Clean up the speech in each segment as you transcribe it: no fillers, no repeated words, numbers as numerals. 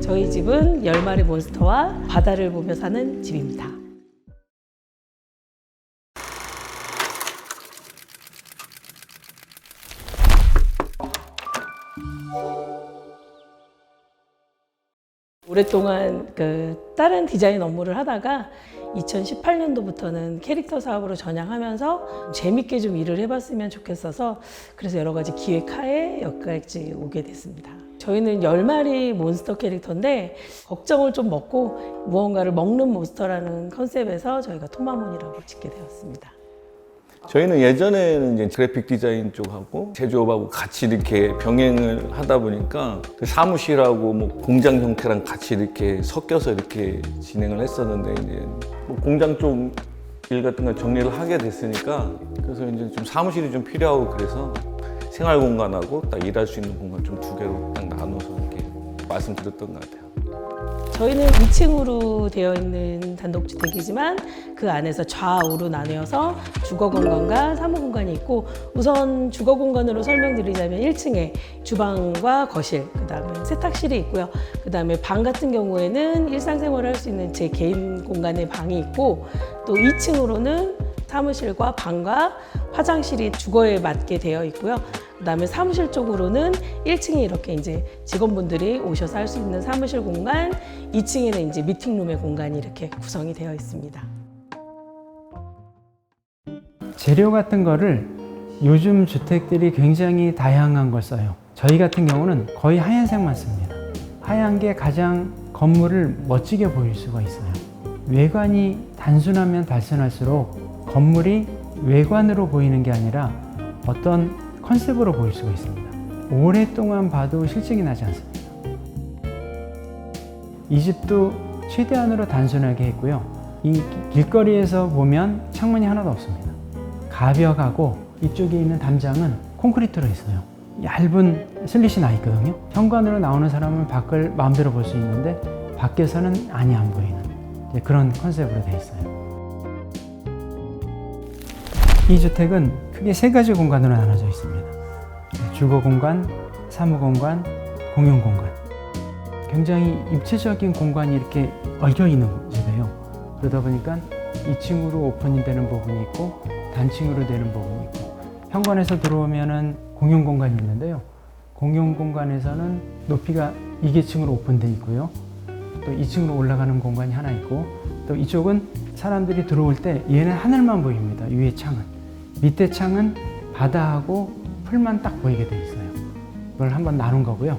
저희 집은 10마리 몬스터와 바다를 보며 사는 집입니다. 오랫동안 다른 디자인 업무를 하다가 2018년도부터는 캐릭터 사업으로 전향하면서 재밌게 좀 일을 해봤으면 좋겠어서 그래서 여러 가지 기획하에 여기까지 오게 됐습니다. 저희는 10마리 몬스터 캐릭터인데 걱정을 좀 먹고 무언가를 먹는 몬스터라는 컨셉에서 저희가 토마몬이라고 짓게 되었습니다. 저희는 예전에는 이제 그래픽 디자인 쪽하고 제조업하고 같이 이렇게 병행을 하다 보니까 그 사무실하고 뭐 공장 형태랑 같이 이렇게 섞여서 이렇게 진행을 했었는데 이제 뭐 공장 쪽 일 같은 걸 정리를 하게 됐으니까 그래서 이제 좀 사무실이 좀 필요하고 그래서 생활 공간하고 딱 일할 수 있는 공간 좀 두 개로 딱 나눠서 이렇게 말씀드렸던 것 같아요. 저희는 2층으로 되어 있는 단독주택이지만 그 안에서 좌우로 나뉘어서 주거 공간과 사무 공간이 있고 우선 주거 공간으로 설명드리자면 1층에 주방과 거실, 그다음에 세탁실이 있고요. 그다음에 방 같은 경우에는 일상생활을 할 수 있는 제 개인 공간의 방이 있고 또 2층으로는 사무실과 방과 화장실이 주거에 맞게 되어 있고요. 그다음에 사무실 쪽으로는 1층에 이렇게 이제 직원분들이 오셔서 할 수 있는 사무실 공간, 2층에는 이제 미팅룸의 공간이 이렇게 구성이 되어 있습니다. 재료 같은 거를 요즘 주택들이 굉장히 다양한 걸 써요. 저희 같은 경우는 거의 하얀색만 씁니다. 하얀 게 가장 건물을 멋지게 보일 수가 있어요. 외관이 단순하면 단순할수록 건물이 외관으로 보이는 게 아니라 어떤 컨셉으로 보일 수가 있습니다. 오랫동안 봐도 실증이 나지 않습니다. 이 집도 최대한으로 단순하게 했고요. 이 길거리에서 보면 창문이 하나도 없습니다. 가벽하고 이쪽에 있는 담장은 콘크리트로 했어요. 얇은 슬릿이 나 있거든요. 현관으로 나오는 사람은 밖을 마음대로 볼 수 있는데 밖에서는 안이 안 보이는 그런 컨셉으로 되어 있어요. 이 주택은 크게 3가지 공간으로 나눠져 있습니다. 주거 공간, 사무 공간, 공용 공간. 굉장히 입체적인 공간이 이렇게 얽혀 있는 집이에요. 그러다 보니까 2층으로 오픈이 되는 부분이 있고 단층으로 되는 부분이 있고 현관에서 들어오면은 공용 공간이 있는데요. 공용 공간에서는 높이가 2계층으로 오픈되어 있고요. 또 2층으로 올라가는 공간이 하나 있고 또 이쪽은 사람들이 들어올 때 얘는 하늘만 보입니다. 위에 창은. 밑에 창은 바다하고 풀만 딱 보이게 돼 있어요. 이걸 한번 나눈 거고요.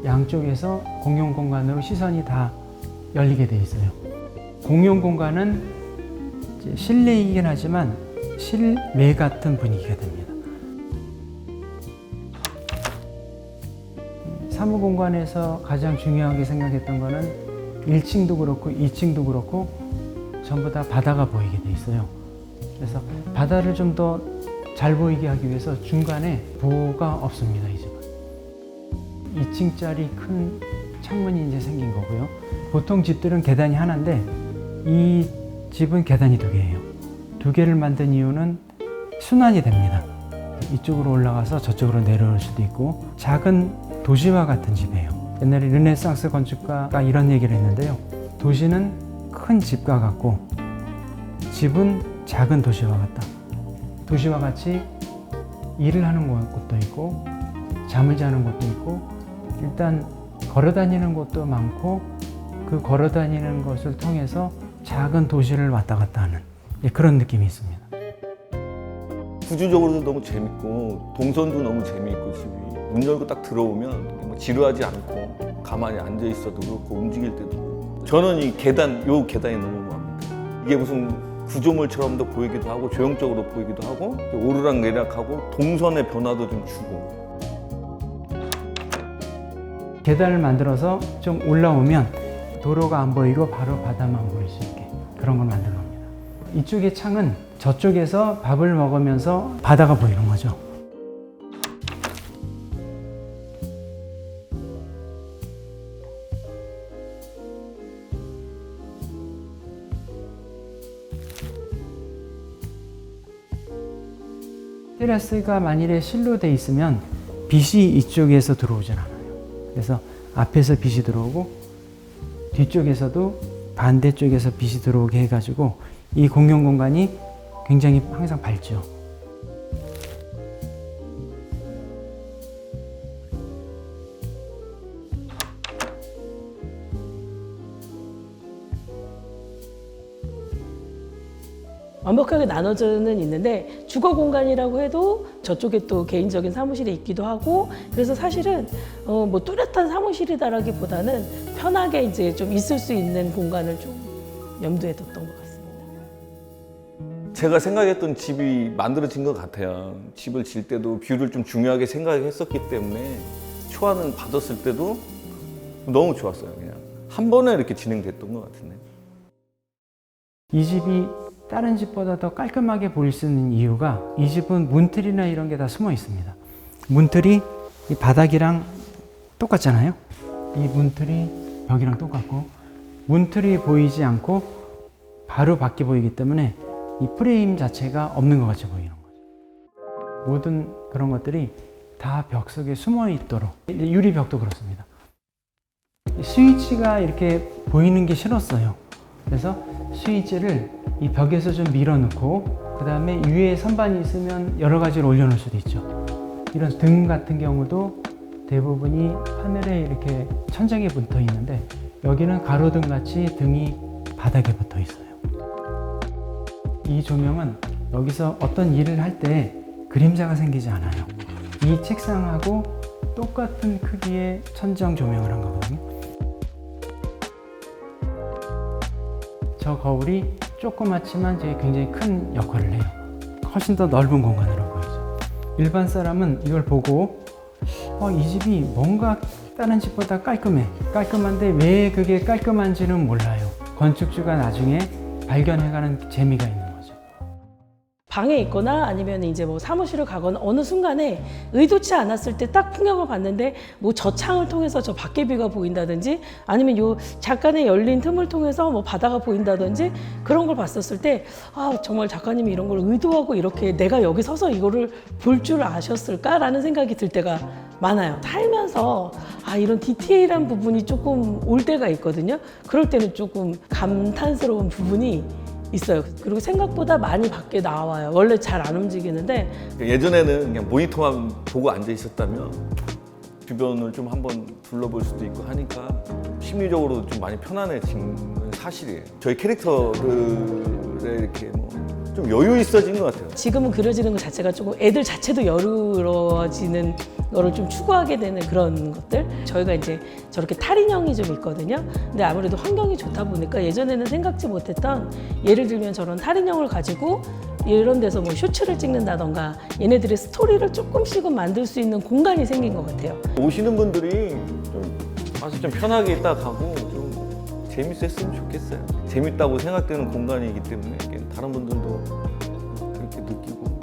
양쪽에서 공용 공간으로 시선이 다 열리게 돼 있어요. 공용 공간은 실내이긴 하지만 실외 같은 분위기가 됩니다. 사무 공간에서 가장 중요하게 생각했던 거는 1층도 그렇고 2층도 그렇고 전부 다 바다가 보이게 돼 있어요. 그래서 바다를 좀 더 잘 보이게 하기 위해서 중간에 부호가 없습니다. 이 집은 2층짜리 큰 창문이 이제 생긴 거고요. 보통 집들은 계단이 하나인데 이 집은 계단이 2개예요. 2개를 만든 이유는 순환이 됩니다. 이쪽으로 올라가서 저쪽으로 내려올 수도 있고 작은 도시와 같은 집이에요. 옛날에 르네상스 건축가가 이런 얘기를 했는데요. 도시는 큰 집과 같고 집은 작은 도시와 같다. 도시와 같이 일을 하는 곳도 있고 잠을 자는 곳도 있고 일단 걸어 다니는 곳도 많고 그 걸어 다니는 것을 통해서 작은 도시를 왔다 갔다 하는 그런 느낌이 있습니다. 구조적으로도 너무 재밌고 동선도 너무 재미있고 집이 문 열고 딱 들어오면 뭐 지루하지 않고 가만히 앉아 있어도 그렇고 움직일 때도 그렇고 저는 이 계단, 요 계단이 너무 마음에 들어요. 이게 무슨 구조물처럼도 보이기도 하고 조형적으로 보이기도 하고 오르락 내리락하고 동선의 변화도 좀 주고 계단을 만들어서 좀 올라오면 도로가 안 보이고 바로 바다만 보일 수 있게 그런 걸 만든 겁니다. 이쪽의 창은 저쪽에서 밥을 먹으면서 바다가 보이는 거죠. 테라스가 만일에 실로 돼 있으면 빛이 이쪽에서 들어오진 않아요. 그래서 앞에서 빛이 들어오고 뒤쪽에서도 반대쪽에서 빛이 들어오게 해가지고 이 공용 공간이 굉장히 항상 밝죠. 완벽하게 나눠져는 있는데 주거 공간이라고 해도 저쪽에 또 개인적인 사무실이 있기도 하고 그래서 사실은 뭐 뚜렷한 사무실이다라기보다는 편하게 이제 좀 있을 수 있는 공간을 좀 염두에 뒀던 것 같습니다. 제가 생각했던 집이 만들어진 것 같아요. 집을 질 때도 뷰를 좀 중요하게 생각했었기 때문에 초안을 받았을 때도 너무 좋았어요. 그냥 한 번에 이렇게 진행됐던 것 같은데. 이 집이 다른 집보다 더 깔끔하게 보일 수 있는 이유가 이 집은 문틀이나 이런 게 다 숨어 있습니다. 문틀이 이 바닥이랑 똑같잖아요. 이 문틀이 벽이랑 똑같고 문틀이 보이지 않고 바로 밖에 보이기 때문에 이 프레임 자체가 없는 것 같이 보이는 거죠. 모든 그런 것들이 다 벽 속에 숨어 있도록 유리벽도 그렇습니다. 스위치가 이렇게 보이는 게 싫었어요. 그래서 스위치를 이 벽에서 좀 밀어넣고 그 다음에 위에 선반이 있으면 여러 가지를 올려놓을 수도 있죠. 이런 등 같은 경우도 대부분이 하늘에 이렇게 천장에 붙어 있는데 여기는 가로등 같이 등이 바닥에 붙어 있어요. 이 조명은 여기서 어떤 일을 할 때 그림자가 생기지 않아요. 이 책상하고 똑같은 크기의 천정 조명을 한 거거든요. 저 거울이 조그맣지만 되게 굉장히 큰 역할을 해요. 훨씬 더 넓은 공간으로 보이죠. 일반 사람은 이걸 보고 이 집이 뭔가 다른 집보다 깔끔한데 왜 그게 깔끔한지는 몰라요. 건축주가 나중에 발견해가는 재미가 있는 거죠. 방에 있거나 아니면 이제 뭐 사무실을 가거나 어느 순간에 의도치 않았을 때 딱 풍경을 봤는데 뭐 저 창을 통해서 저 밖에 뷰가 보인다든지 아니면 요 잠깐의 열린 틈을 통해서 뭐 바다가 보인다든지 그런 걸 봤었을 때 정말 작가님이 이런 걸 의도하고 이렇게 내가 여기 서서 이거를 볼 줄 아셨을까라는 생각이 들 때가 많아요. 살면서 이런 디테일한 부분이 조금 올 때가 있거든요. 그럴 때는 조금 감탄스러운 부분이 있어요. 그리고 생각보다 많이 밖에 나와요. 원래 잘 안 움직이는데 예전에는 그냥 모니터만 보고 앉아 있었다면 주변을 좀 한번 둘러볼 수도 있고 하니까 심리적으로 좀 많이 편안해진 건 사실이에요. 저희 캐릭터들의 이렇게 뭐 좀 여유 있어진 것 같아요. 지금은 그려지는 것 자체가 조금 애들 자체도 여유로워지는 거를 좀 추구하게 되는 그런 것들. 저희가 이제 저렇게 탈인형이 좀 있거든요. 근데 아무래도 환경이 좋다 보니까 예전에는 생각지 못했던 예를 들면 저런 탈인형을 가지고 이런 데서 뭐 쇼츠를 찍는다던가 얘네들의 스토리를 조금씩은 만들 수 있는 공간이 생긴 것 같아요. 오시는 분들이 좀 와서 좀 편하게 딱 하고 좀 재밌었으면 좋겠어요. 재밌다고 생각되는 공간이기 때문에 다른 분들도 그렇게 느끼고